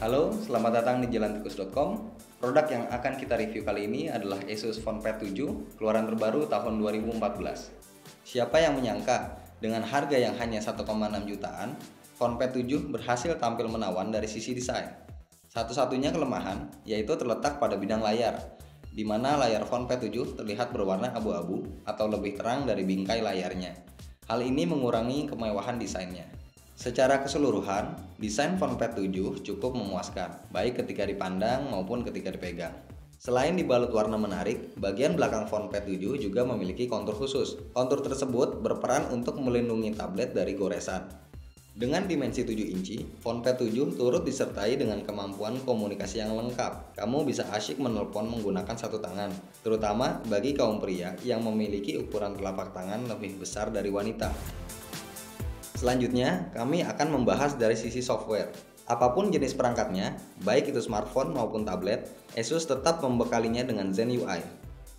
Halo, selamat datang di jalantikus.com. Produk yang akan kita review kali ini adalah Asus PhonePad 7, keluaran terbaru tahun 2014. Siapa yang menyangka, dengan harga yang hanya 1,6 jutaan, PhonePad 7 berhasil tampil menawan dari sisi desain. Satu-satunya kelemahan yaitu terletak pada bidang layar, di mana layar PhonePad 7 terlihat berwarna abu-abu atau lebih terang dari bingkai layarnya. Hal ini mengurangi kemewahan desainnya. Secara keseluruhan, desain PhonePad 7 cukup memuaskan, baik ketika dipandang maupun ketika dipegang. Selain dibalut warna menarik, bagian belakang PhonePad 7 juga memiliki kontur khusus. Kontur tersebut berperan untuk melindungi tablet dari goresan. Dengan dimensi 7 inci, PhonePad 7 turut disertai dengan kemampuan komunikasi yang lengkap. Kamu bisa asyik menelpon menggunakan satu tangan, terutama bagi kaum pria yang memiliki ukuran telapak tangan lebih besar dari wanita. Selanjutnya, kami akan membahas dari sisi software. Apapun jenis perangkatnya, baik itu smartphone maupun tablet, Asus tetap membekalinya dengan Zen UI.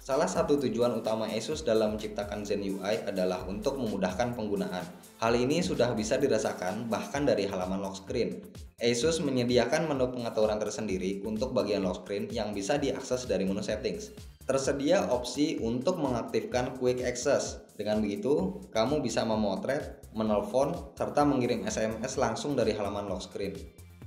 Salah satu tujuan utama Asus dalam menciptakan Zen UI adalah untuk memudahkan penggunaan. Hal ini sudah bisa dirasakan bahkan dari halaman lock screen. Asus menyediakan menu pengaturan tersendiri untuk bagian lock screen yang bisa diakses dari menu settings. Tersedia opsi untuk mengaktifkan Quick Access. Dengan begitu, kamu bisa memotret, menelpon, serta mengirim SMS langsung dari halaman lock screen.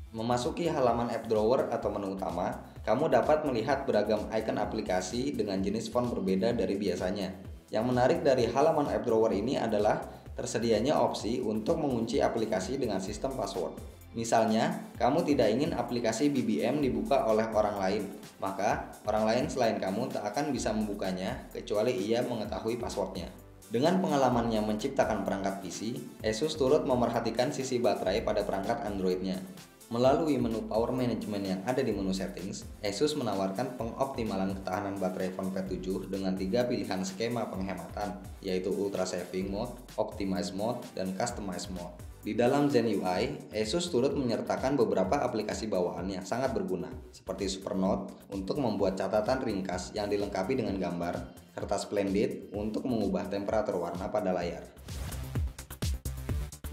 Memasuki halaman app drawer atau menu utama, kamu dapat melihat beragam icon aplikasi dengan jenis font berbeda dari biasanya. Yang menarik dari halaman app drawer ini adalah tersedianya opsi untuk mengunci aplikasi dengan sistem password. Misalnya, kamu tidak ingin aplikasi BBM dibuka oleh orang lain, maka orang lain selain kamu tak akan bisa membukanya kecuali ia mengetahui passwordnya. Dengan pengalamannya menciptakan perangkat PC, Asus turut memerhatikan sisi baterai pada perangkat Android-nya. Melalui menu power management yang ada di menu settings, Asus menawarkan pengoptimalan ketahanan baterai PhonePad 7 dengan 3 pilihan skema penghematan, yaitu Ultra Saving Mode, Optimize Mode, dan Customize Mode. Di dalam Zen UI, Asus turut menyertakan beberapa aplikasi bawaan yang sangat berguna, seperti Supernote untuk membuat catatan ringkas yang dilengkapi dengan gambar, serta Splendid untuk mengubah temperatur warna pada layar.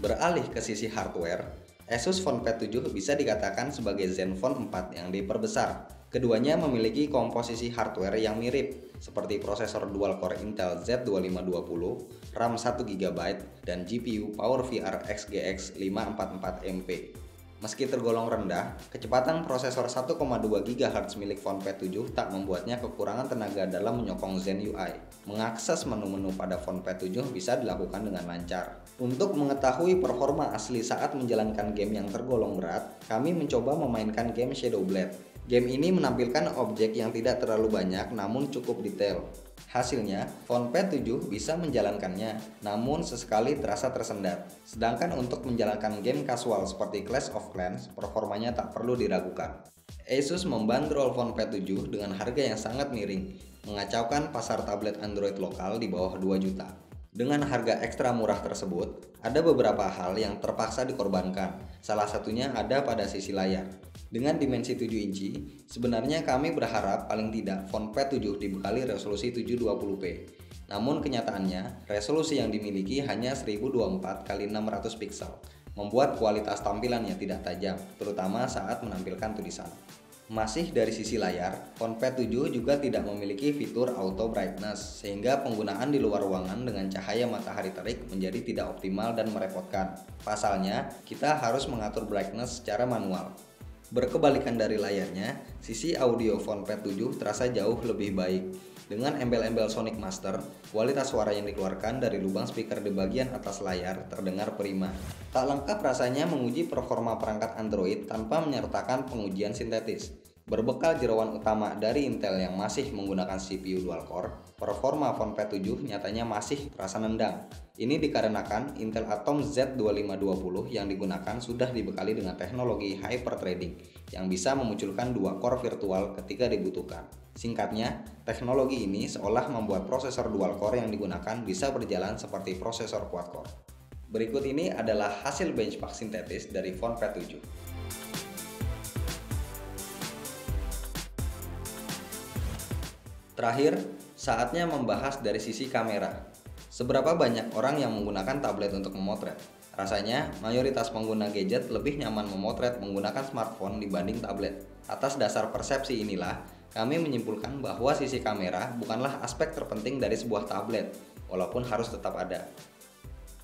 Beralih ke sisi hardware, Asus PhonePad 7 bisa dikatakan sebagai Zenfone 4 yang diperbesar. Keduanya memiliki komposisi hardware yang mirip, seperti prosesor dual-core Intel Z2520, RAM 1GB, dan GPU PowerVR XGX 544MP. Meski tergolong rendah, kecepatan prosesor 1,2 GHz milik PhonePad 7 tak membuatnya kekurangan tenaga dalam menyokong Zen UI. Mengakses menu-menu pada PhonePad 7 bisa dilakukan dengan lancar. Untuk mengetahui performa asli saat menjalankan game yang tergolong berat, kami mencoba memainkan game Shadow Blade. Game ini menampilkan objek yang tidak terlalu banyak namun cukup detail. Hasilnya, PhonePad 7 bisa menjalankannya, namun sesekali terasa tersendat. Sedangkan untuk menjalankan game kasual seperti Clash of Clans, performanya tak perlu diragukan. Asus membandrol PhonePad 7 dengan harga yang sangat miring, mengacaukan pasar tablet Android lokal di bawah 2 juta. Dengan harga ekstra murah tersebut, ada beberapa hal yang terpaksa dikorbankan. Salah satunya ada pada sisi layar. Dengan dimensi 7 inci, sebenarnya kami berharap paling tidak PhonePad 7 dibekali resolusi 720p. Namun kenyataannya, resolusi yang dimiliki hanya 1024x600 pixel, membuat kualitas tampilannya tidak tajam, terutama saat menampilkan tulisan. Masih dari sisi layar, PhonePad 7 juga tidak memiliki fitur auto brightness, sehingga penggunaan di luar ruangan dengan cahaya matahari terik menjadi tidak optimal dan merepotkan. Pasalnya, kita harus mengatur brightness secara manual. Berkebalikan dari layarnya, sisi audio PhonePad 7 terasa jauh lebih baik. Dengan embel-embel Sonic Master, kualitas suara yang dikeluarkan dari lubang speaker di bagian atas layar terdengar prima. Tak lengkap rasanya menguji performa perangkat Android tanpa menyertakan pengujian sintetis. Berbekal jeroan utama dari Intel yang masih menggunakan CPU dual-core, performa PhonePad 7 nyatanya masih terasa nendang. Ini dikarenakan Intel Atom Z2520 yang digunakan sudah dibekali dengan teknologi hyperthreading yang bisa memunculkan dua core virtual ketika dibutuhkan. Singkatnya, teknologi ini seolah membuat prosesor dual-core yang digunakan bisa berjalan seperti prosesor quad-core. Berikut ini adalah hasil benchmark sintetis dari PhonePad 7. Terakhir, saatnya membahas dari sisi kamera. Seberapa banyak orang yang menggunakan tablet untuk memotret? Rasanya, mayoritas pengguna gadget lebih nyaman memotret menggunakan smartphone dibanding tablet. Atas dasar persepsi inilah, kami menyimpulkan bahwa sisi kamera bukanlah aspek terpenting dari sebuah tablet, walaupun harus tetap ada.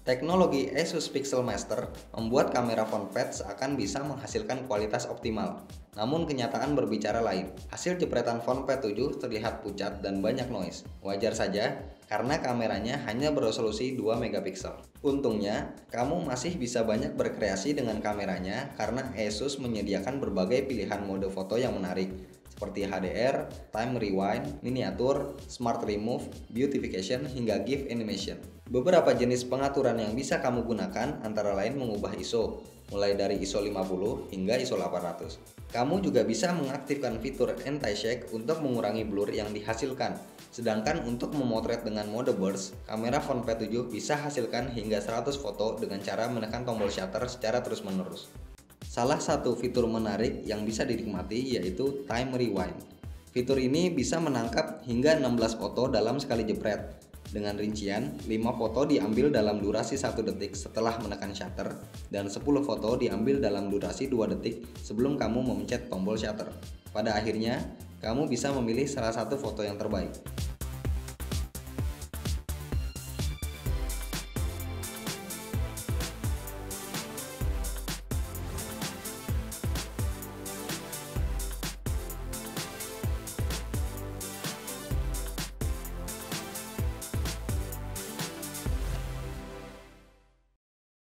Teknologi Asus Pixelmaster membuat kamera phone pad seakan bisa menghasilkan kualitas optimal. Namun kenyataan berbicara lain. Hasil jepretan phone pad 7 terlihat pucat dan banyak noise. Wajar saja karena kameranya hanya beresolusi 2 megapiksel. Untungnya, kamu masih bisa banyak berkreasi dengan kameranya karena Asus menyediakan berbagai pilihan mode foto yang menarik seperti HDR, time rewind, miniatur, smart remove, beautification, hingga GIF animation. Beberapa jenis pengaturan yang bisa kamu gunakan antara lain mengubah ISO, mulai dari ISO 50 hingga ISO 800. Kamu juga bisa mengaktifkan fitur anti-shake untuk mengurangi blur yang dihasilkan. Sedangkan untuk memotret dengan mode burst, kamera phone pad 7 bisa hasilkan hingga 100 foto dengan cara menekan tombol shutter secara terus-menerus. Salah satu fitur menarik yang bisa dinikmati yaitu time rewind. Fitur ini bisa menangkap hingga 16 foto dalam sekali jepret. Dengan rincian, 5 foto diambil dalam durasi 1 detik setelah menekan shutter dan 10 foto diambil dalam durasi 2 detik sebelum kamu memencet tombol shutter. Pada akhirnya, kamu bisa memilih salah satu foto yang terbaik.